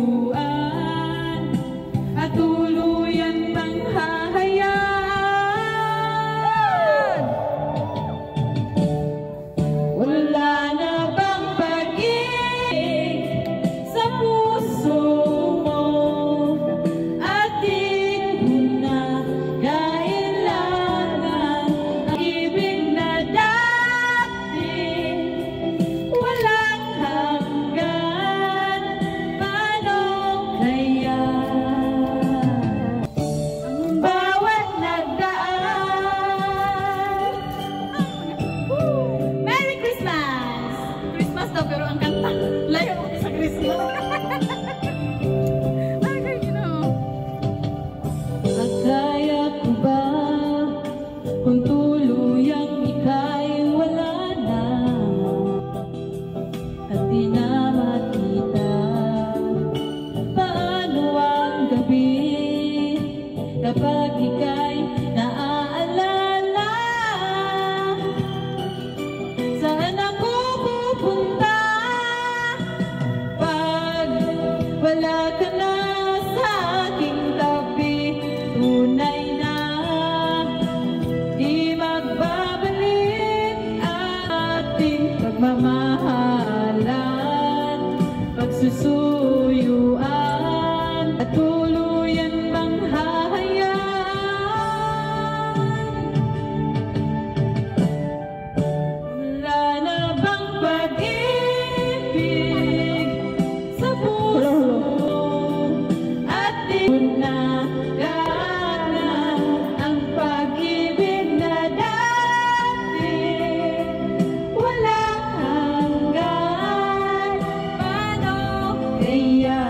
pagsusuyuan at tuluyan bang hahayaan? Wala na bang pag-ibig sa puso mo at di ko na kailangan ang ibig na dati walang hanggan? Paano kaya ang bawat nagdaan? Merry Christmas! Christmas daw pero ang kanta layo ko sa Christmas. Kaya ko ba kung tuluyang ika'y wala na at di na makita? Paano ang gabi kapag ika'y naaalala? Saan ako pupunta pag wala ka na sa aking tabi? Tunay na di magbabalik ang ating pagmamahalan, pagsusuyuan at tuluyan bang hahayaan? Wala na bang pag-ibig sa puso at di ko na kailangan ang pag-ibig na dati walang hanggan? Paano kaya